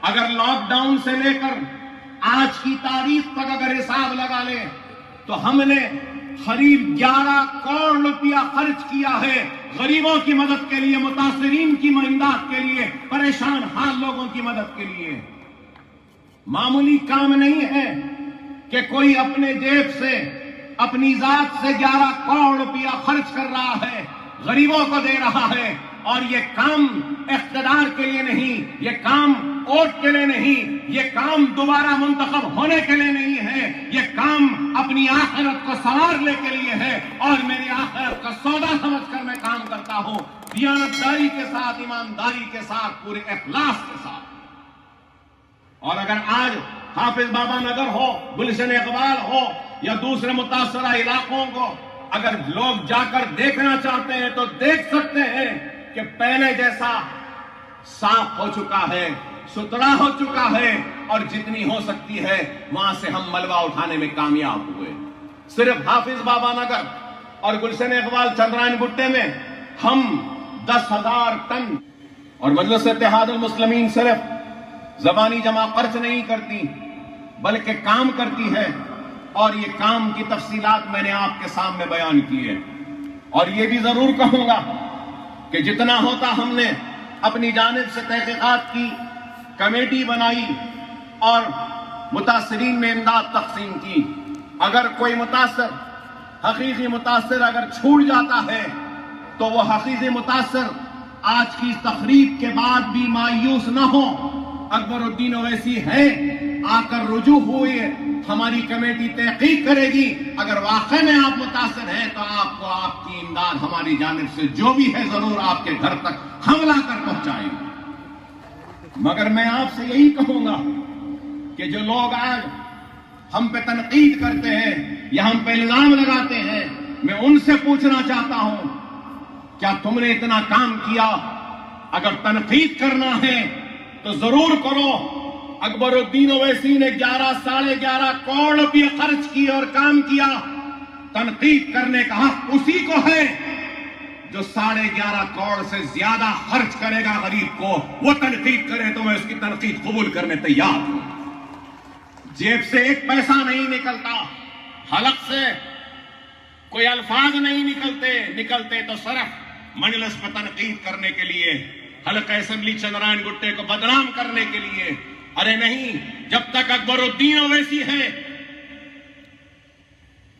اگر lock down سے لے کر آج کی تاریخ تک اگر حساب لگا لیں تو ہم نے قریب 11 کروڑ روپیہ خرچ کیا ہے غریبوں کی مدد کے لیے، متاثرین کی امداد کے لیے، پریشان حال لوگوں کی مدد کے لیے۔ معمولی کام نہیں ہے کہ کوئی اپنے جیب سے، اپنی ذات سے 11 کروڑ روپیہ خرچ کر رہا ہے، غریبوں کو دے رہا ہے، اور یہ کام اقتدار کے لیے نہیں، یہ کام ووٹ کے لیے نہیں، یہ کام دوبارہ منتخب ہونے کے لیے نہیں ہے، یہ کام اپنی آخرت کو سنوارنے کے لیے ہے، اور میری آخرت کا سودا سمجھ کر میں کام کرتا ہوں، دیانتداری کے ساتھ، ایمانداری کے ساتھ، پورے اخلاص کے ساتھ۔ اور اگر آج حافظ بابا نگر ہو، گلشن اقبال ہو، یا دوسرے متاثرہ علاقوں کو اگر لوگ جا کر دیکھنا چاہتے ہیں تو دیکھ سکتے ہیں کہ پہلے جیسا صاف ہو چکا ہے، ستھرا ہو چکا ہے، اور جتنی ہو سکتی ہے وہاں سے ہم ملبہ اٹھانے میں کامیاب ہوئے۔ صرف حافظ بابا نگر اور گلشن اقبال چندرائن گٹے میں ہم 10,000 ٹن، اور مجلس اتحاد المسلمین صرف زبانی جمع خرچ نہیں کرتی بلکہ کام کرتی ہے، اور یہ کام کی تفصیلات میں نے آپ کے سامنے بیان کی ہے۔ اور یہ بھی ضرور کہوں گا کہ جتنا ہوتا ہم نے اپنی جانب سے تحقیقات کی، کمیٹی بنائی اور متاثرین میں امداد تقسیم کی۔ اگر کوئی متاثر، حقیقی متاثر اگر چھوٹ جاتا ہے تو وہ حقیقی متاثر آج کی تقریب کے بعد بھی مایوس نہ ہو۔ اکبر الدین اویسی ہے، آ کر رجوع ہوئے، ہماری کمیٹی تحقیق کرے گی، اگر واقع میں آپ متاثر ہیں تو آپ کو آپ کی امداد ہماری جانب سے جو بھی ہے ضرور آپ کے گھر تک ہم لا کر پہنچائیں گے۔ مگر میں آپ سے یہی کہوں گا کہ جو لوگ آج ہم پہ تنقید کرتے ہیں یا ہم پہ الزام لگاتے ہیں، میں ان سے پوچھنا چاہتا ہوں کیا تم نے اتنا کام کیا؟ اگر تنقید کرنا ہے تو ضرور کرو۔ اکبر الدین اویسی نے 11.5 کروڑ روپیہ خرچ کیے اور کام کیا۔ تنقید کرنے کا حق اسی کو ہے جو 11.5 کروڑ سے زیادہ خرچ کرے گا غریب کو، وہ تنقید کرے تو میں اس کی تنقید قبول کرنے تیار ہوں۔ جیب سے ایک پیسہ نہیں نکلتا، حلق سے کوئی الفاظ نہیں نکلتے تو صرف مجلس پر تنقید کرنے کے لیے، حلقہ اسمبلی چندرائن گٹے کو بدنام کرنے کے لیے۔ ارے نہیں، جب تک اکبر الدین اویسی ہے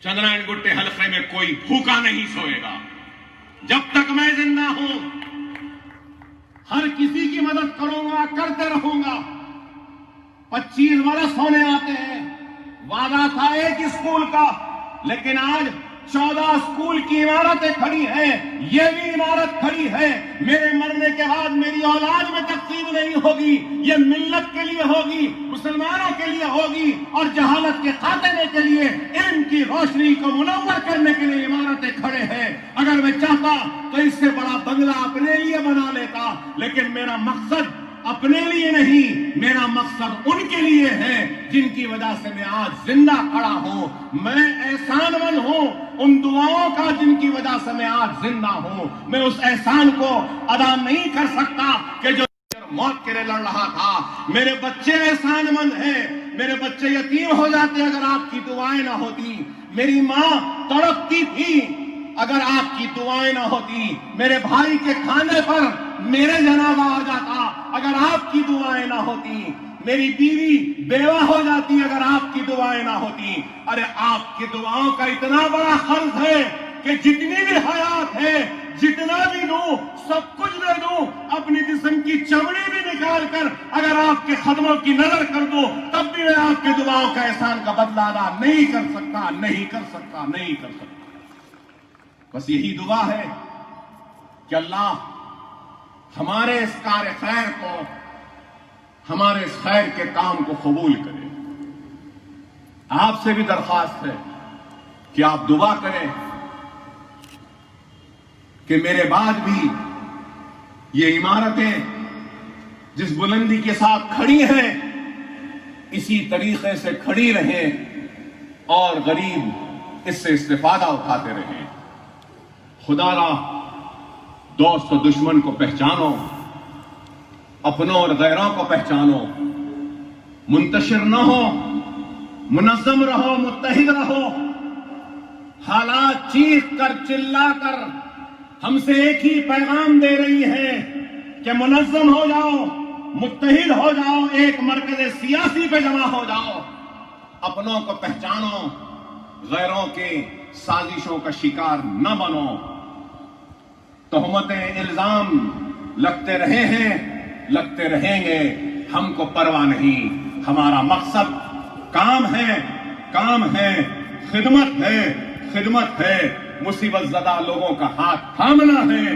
چندرائن گٹے حلقے میں کوئی بھوکا نہیں سوئے گا۔ جب تک میں زندہ ہوں ہر کسی کی مدد کروں گا، کرتے رہوں گا۔ 25 برس ہونے آتے ہیں، وعدہ تھا ایک اسکول کا، لیکن آج 14 اسکول کی عمارتیں کھڑی ہیں۔ یہ بھی عمارت کھڑی ہے، میرے مرنے کے بعد میری اولاد میں تقسیم نہیں ہوگی، یہ ملت کے لیے ہوگی، مسلمانوں کے لیے ہوگی، اور جہالت کے خاتمے کے لیے، علم کی روشنی کو منور کرنے کے لیے عمارتیں کھڑے ہیں۔ اگر میں چاہتا تو اس سے بڑا بنگلہ اپنے لیے بنا لیتا، لیکن میرا مقصد اپنے لیے نہیں، میرا مقصد ان کے لیے ہے جن کی وجہ سے میں آج زندہ کھڑا ہوں۔ میں احسان مند ہوں ان دعاؤں کا جن کی وجہ سے میں آج زندہ ہوں۔ میں اس احسان کو ادا نہیں کر سکتا کہ جو موت کے لیے لڑ رہا تھا۔ میرے بچے احسان مند ہیں، میرے بچے یتیم ہو جاتے اگر آپ کی دعائیں نہ ہوتی۔ میری ماں تڑپتی تھی اگر آپ کی دعائیں نہ ہوتی۔ میرے بھائی کے کھانے پر میرے جنازہ آ جاتا اگر آپ کی دعائیں نہ ہوتی۔ میری بیوی بیوہ ہو جاتی اگر آپ کی دعائیں نہ ہوتی۔ ارے آپ کی دعاؤں کا اتنا بڑا قرض ہے کہ جتنی بھی حیات ہے، جتنا بھی دوں، سب کچھ دے دوں، اپنی جسم کی چمڑی بھی نکال کر اگر آپ کے قدموں کی نظر کر دوں، تب بھی میں آپ کی دعاؤں کا احسان کا بدلہ ادا نہیں کر سکتا، نہیں کر سکتا، نہیں کر سکتا۔ بس یہی دعا ہے کہ اللہ ہمارے اس کار خیر کو، ہمارے اس خیر کے کام کو قبول کرے۔ آپ سے بھی درخواست ہے کہ آپ دعا کریں کہ میرے بعد بھی یہ عمارتیں جس بلندی کے ساتھ کھڑی ہیں اسی طریقے سے کھڑی رہیں اور غریب اس سے استفادہ اٹھاتے رہیں۔ خدا را دوست و دشمن کو پہچانو، اپنوں اور غیروں کو پہچانو، منتشر نہ ہو، منظم رہو، متحد رہو. حالات چیخ کر چلا کر ہم سے ایک ہی پیغام دے رہی ہے کہ منظم ہو جاؤ، متحد ہو جاؤ، ایک مرکز سیاسی پہ جمع ہو جاؤ، اپنوں کو پہچانو، غیروں کے سازشوں کا شکار نہ بنو. تہمتیں، الزام لگتے رہے ہیں، لگتے رہیں گے، ہم کو پرواہ نہیں. ہمارا مقصد کام ہے، خدمت ہے. مصیبت زدہ لوگوں کا ہاتھ تھامنا ہے.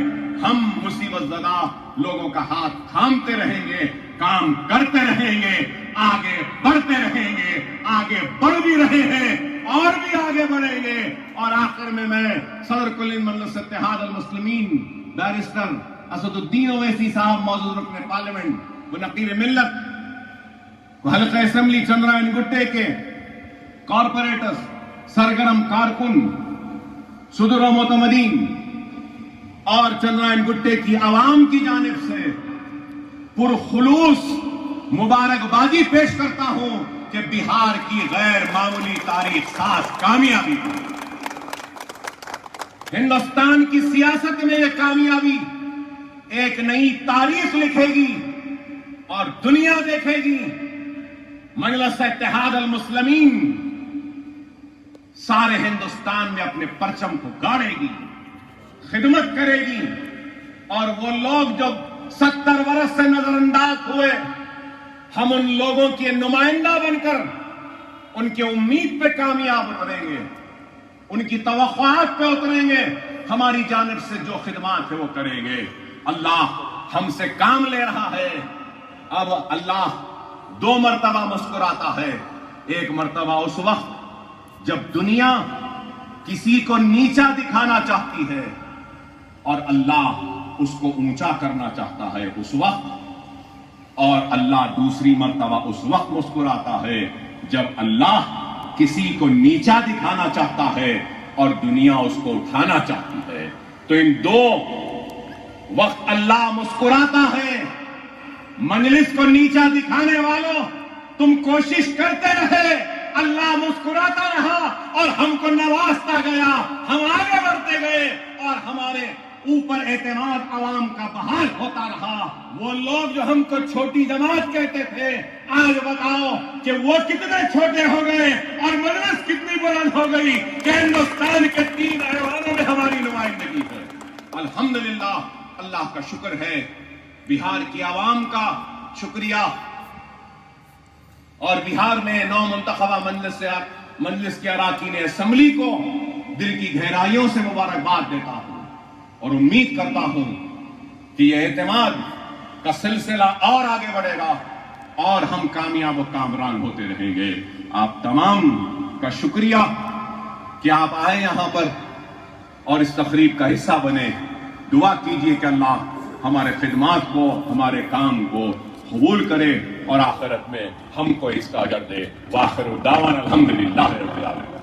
ہم مصیبت زدہ لوگوں کا ہاتھ تھامتے رہیں گے، کام کرتے رہیں گے، آگے بڑھتے رہیں گے، آگے بڑھ بھی رہے ہیں اور بھی آگے بڑھیں گے. اور آخر میں صدر کل مجلس اتحاد المسلمین بیرسٹر اسد الدین اویسی صاحب، موجود رکن پارلیمنٹ و نقیب ملت، حلقہ اسمبلی چندرائن گٹے کے کارپوریٹرز، سرگرم کارکن، صدر و معتمدین اور چندرائن گٹے کی عوام کی جانب سے پرخلوص مبارکبادی پیش کرتا ہوں کہ بہار کی غیر معمولی تاریخ ساز کامیابی، ہندوستان کی سیاست میں یہ کامیابی ایک نئی تاریخ لکھے گی اور دنیا دیکھے گی. مجلس اتحاد المسلمین سارے ہندوستان میں اپنے پرچم کو گاڑے گی، خدمت کرے گی. اور وہ لوگ جو 70 برس سے نظر انداز ہوئے، ہم ان لوگوں کے نمائندہ بن کر ان کی امید پہ کامیاب اتریں گے، ان کی توقعات پہ اتریں گے. ہماری جانب سے جو خدمات ہے وہ کریں گے. اللہ ہم سے کام لے رہا ہے. اب اللہ 2 مرتبہ مسکراتا ہے. ایک مرتبہ اس وقت جب دنیا کسی کو نیچا دکھانا چاہتی ہے اور اللہ اس کو اونچا کرنا چاہتا ہے اس وقت. اور اللہ دوسری مرتبہ اس وقت مسکراتا ہے جب اللہ کسی کو نیچا دکھانا چاہتا ہے اور دنیا اس کو اٹھانا چاہتی ہے. تو ان 2 وقت اللہ مسکراتا ہے. مجلس کو نیچا دکھانے والوں، تم کوشش کرتے رہے، اللہ مسکراتا رہا اور ہم کو نوازتا گیا. ہم آگے بڑھتے گئے اور ہمارے اوپر اعتماد عوام کا بحال ہوتا رہا. وہ لوگ جو ہم کو چھوٹی جماعت کہتے تھے، آج بتاؤ کہ وہ کتنے چھوٹے ہو گئے اور مجلس کتنی بلند ہو گئی کہ ہندوستان کے 3 ایوانوں میں ہماری نمائندگی ہے. الحمدللہ، اللہ کا شکر ہے، بہار کی عوام کا شکریہ. اور بہار میں نو منتخبہ مجلس کے اراکین اسمبلی کو دل کی گہرائیوں سے مبارکباد دیتا ہوں اور امید کرتا ہوں کہ یہ اعتماد کا سلسلہ اور آگے بڑھے گا اور ہم کامیاب و کامران ہوتے رہیں گے. آپ تمام کا شکریہ کہ آپ آئے یہاں پر اور اس تقریب کا حصہ بنے. دعا کیجئے کہ اللہ ہمارے خدمات کو، ہمارے کام کو قبول کرے اور آخرت میں ہم کو اس کا اجر دے. وآخر دعوانا الحمدللہ رب العالمین.